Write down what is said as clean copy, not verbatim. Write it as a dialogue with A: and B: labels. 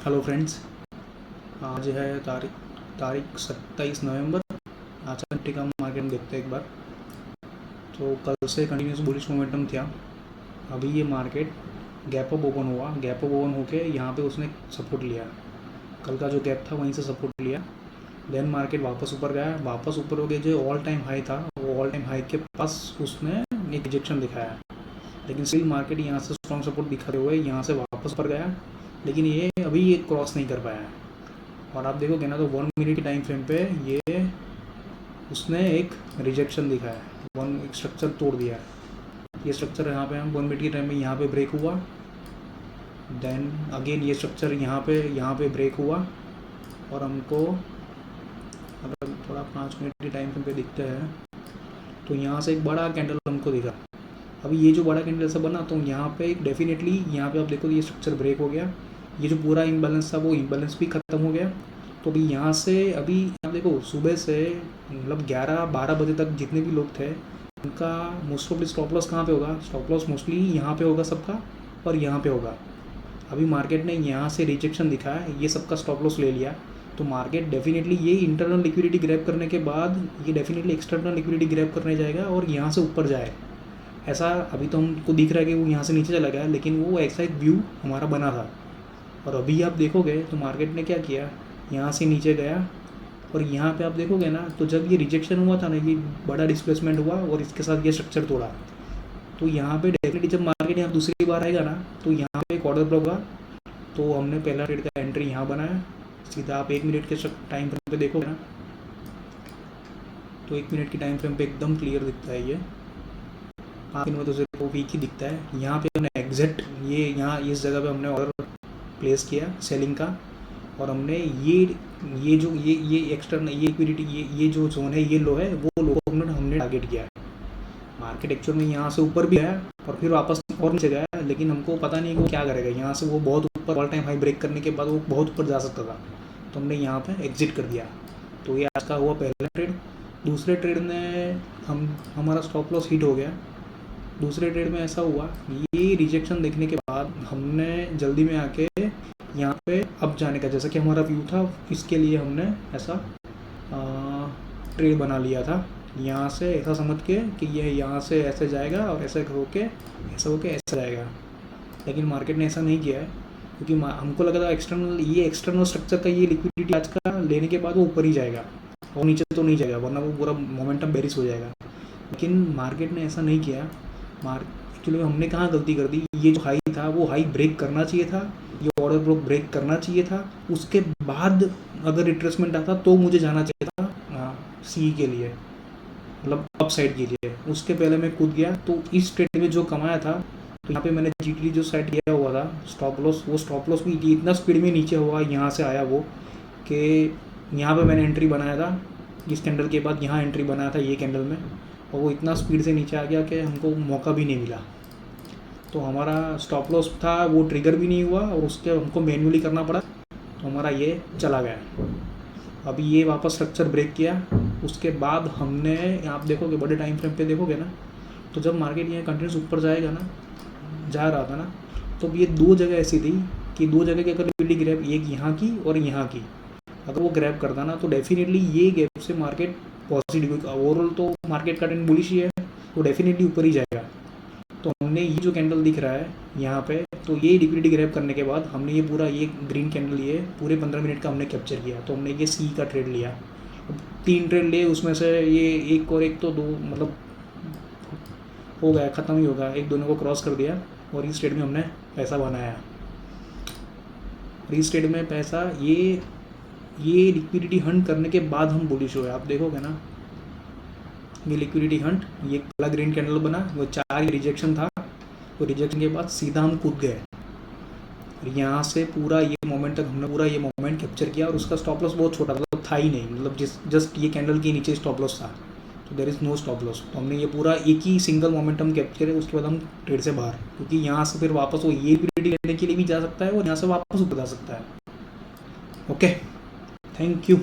A: Hello friends, आज है तारीख 27 नवंबर। आज का निफ्टी का मार्केट में देखते हैं एक बार। तो कल से कंटिन्यूस बुलिश मोमेंटम था। अभी ये मार्केट गैप अप ओपन हुआ, गैप अप ओपन होके यहाँ पे उसने सपोर्ट लिया। कल का जो गैप था वहीं से सपोर्ट लिया। देन मार्केट वापस ऊपर गया, वापस ऊपर हो गया। जो ऑल टाइम हाई था वो ऑल टाइम हाई के पास उसने एक रिजेक्शन दिखाया, लेकिन स्टिल मार्केट यहाँ से स्ट्रॉन्ग सपोर्ट दिखाते हुए यहाँ से वापस ऊपर गया, लेकिन ये अभी ये क्रॉस नहीं कर पाया है। और आप देखोगे ना तो 1 मिनट की टाइम फ्रेम पे ये उसने एक रिजेक्शन दिखाया है, एक स्ट्रक्चर तोड़ दिया है। ये स्ट्रक्चर यहाँ पे हम 1 मिनट की टाइम में यहाँ पे ब्रेक हुआ। देन अगेन ये स्ट्रक्चर यहाँ पे ब्रेक हुआ। और हमको अगर थोड़ा 5 मिनट की टाइम फ्रेम पे दिखते हैं तो यहाँ से एक बड़ा कैंडल हमको दिखा। अभी ये जो बड़ा कैंडल ऐसा बना तो यहाँ पे एक डेफिनेटली यहाँ पे आप देखो ये स्ट्रक्चर ब्रेक हो गया। ये जो पूरा इम्बैलेंस था वो इम्बैलेंस भी ख़त्म हो गया। तो अभी यहाँ से अभी आप देखो सुबह से मतलब 11-12 बजे तक जितने भी लोग थे उनका मोस्ट ऑफ स्टॉप लॉस कहाँ पे होगा? स्टॉप लॉस मोस्टली यहाँ पे होगा सबका, और यहाँ पे होगा। अभी मार्केट ने यहाँ से रिजेक्शन दिखाया, ये सबका स्टॉप लॉस ले लिया। तो मार्केट डेफिनेटली ये इंटरनल लिक्विडिटी ग्रैब करने के बाद ये डेफिनेटली एक्सटर्नल लिक्विडिटी ग्रैब करने जाएगा और यहाँ से ऊपर जाए। ऐसा अभी तो हमको दिख रहा है कि वो यहाँ से नीचे चला गया, लेकिन वो ऐसा एक व्यू हमारा बना था। और अभी आप देखोगे तो मार्केट ने क्या किया, यहाँ से नीचे गया। और यहाँ पे आप देखोगे ना तो जब ये रिजेक्शन हुआ था ना, ये बड़ा डिस्प्लेसमेंट हुआ और इसके साथ ये स्ट्रक्चर तोड़ा। तो यहाँ पे डेफिनेटली जब मार्केट यहाँ दूसरी बार आएगा ना तो यहाँ पे एक ऑर्डर ब्लॉक होगा। तो हमने पहला ट्रेड का एंट्री यहाँ बनाया। सीधा आप 1 मिनट के टाइम फ्रेम पे देखोगे ना तो 1 मिनट की टाइम फ्रेम पे एकदम क्लियर दिखता है। ये 5 दिन में तो सिर्फ वो वीक ही दिखता है। यहाँ पे हमने एग्जैक्ट ये यहाँ इस जगह पे हमने ऑर्डर प्लेस किया सेलिंग का। और हमने ये जो ये एक्सटर्नल ये इक्विटी ये जो जोन है, ये लो है, वो लो को हमने टारगेट किया है। मार्केट एक्चुअल में यहाँ से ऊपर भी है और फिर वापस और नीचे गया, लेकिन हमको पता नहीं कि वो क्या करेगा। यहाँ से वो बहुत ऊपर ऑल टाइम हाई ब्रेक करने के बाद वो बहुत ऊपर जा सकता था, तो हमने यहाँ पे एग्जिट कर दिया। तो ये आज का हुआ पहला ट्रेड। दूसरे ट्रेड में हमारा स्टॉप लॉस हिट हो गया। दूसरे ट्रेड में ऐसा हुआ, ये रिजेक्शन देखने के बाद हमने जल्दी में आके यहाँ पे अब जाने का जैसा कि हमारा व्यू था, इसके लिए हमने ऐसा ट्रेड बना लिया था। यहाँ से ऐसा समझ के कि ये यहाँ से ऐसे जाएगा और ऐसे होके ऐसा जाएगा। लेकिन मार्केट ने ऐसा नहीं किया है, क्योंकि हमको लगा था एक्सटर्नल स्ट्रक्चर का ये लिक्विडिटी आज का लेने के बाद वो ऊपर ही जाएगा और नीचे तो नहीं जाएगा, वरना वो पूरा मोमेंटम बेरिश हो जाएगा। लेकिन मार्केट ने ऐसा नहीं किया। एक्चुअली हमने कहाँ गलती कर दी, ये जो हाई था वो हाई ब्रेक करना चाहिए था, ये ऑर्डर ब्लॉक ब्रेक करना चाहिए था। उसके बाद अगर रिट्रेसमेंट आता तो मुझे जाना चाहिए था सी के लिए, मतलब अप साइड के लिए। उसके पहले मैं कूद गया। तो इस ट्रेड में जो कमाया था, तो यहाँ पे मैंने जीटी जो सेट किया हुआ था स्टॉप लॉस, वो स्टॉप लॉस भी इतना स्पीड में नीचे हुआ, यहाँ से आया वो कि यहाँ पे मैंने एंट्री बनाया था। इस कैंडल के बाद यहाँ एंट्री बनाया था ये कैंडल में, और वो इतना स्पीड से नीचे आ गया कि हमको मौका भी नहीं मिला। तो हमारा स्टॉप लॉस था वो ट्रिगर भी नहीं हुआ और उसके हमको मैन्युअली करना पड़ा, तो हमारा ये चला गया। अभी ये वापस स्ट्रक्चर ब्रेक किया। उसके बाद हमने आप देखोगे बड़े टाइम फ्रेम पे देखोगे ना, तो जब मार्केट यहाँ कंटिन्यूस ऊपर जाएगा ना, जा रहा था ना, तो ये दो जगह ऐसी थी कि दो जगह की अगर लिक्विडिटी ग्रैब, एक यहाँ की और यहाँ की, अगर वो ग्रैब करता ना तो डेफिनेटली ये गैप से मार्केट पॉजिटिव, ओवरऑल तो मार्केट का ट्रेंड बुलिश ही है, तो डेफिनेटली ऊपर ही जाएगा। तो हमने ये जो कैंडल दिख रहा है यहाँ पे, तो ये लिक्विडिटी ग्रैब करने के बाद हमने ये पूरा ये ग्रीन कैंडल ये पूरे 15 मिनट का हमने कैप्चर किया। तो हमने ये सी का ट्रेड लिया। 3 ट्रेड लिए, उसमें से ये एक और एक तो दो मतलब हो गया, ख़त्म ही होगा, एक दोनों को क्रॉस कर दिया। और इस ट्रेड में हमने पैसा बनाया। इस ट्रेड में पैसा ये लिक्विडिटी हंट करने के बाद हम बुलिश हुए। आप देखोगे ना, ये लिक्विडिटी हंट, ये पहला ग्रीन कैंडल बना, वो 4 रिजेक्शन था, वो रिजेक्शन के बाद सीधा हम कूद गए। यहाँ से पूरा ये मोमेंट तक हमने पूरा ये मोमेंट कैप्चर किया। और उसका स्टॉप लॉस बहुत छोटा मतलब था ही नहीं, मतलब जस्ट ये कैंडल के नीचे स्टॉप लॉस था, तो there is no stop loss. तो हमने ये पूरा एक ही सिंगल मोमेंटम कैप्चर है। उसके बाद हम ट्रेड से बाहर, क्योंकि यहाँ से फिर वापस वो ये लिक्विडिटी लेने के लिए भी जा सकता है और यहाँ से वापस ऊपर जा सकता है। Okay, thank you.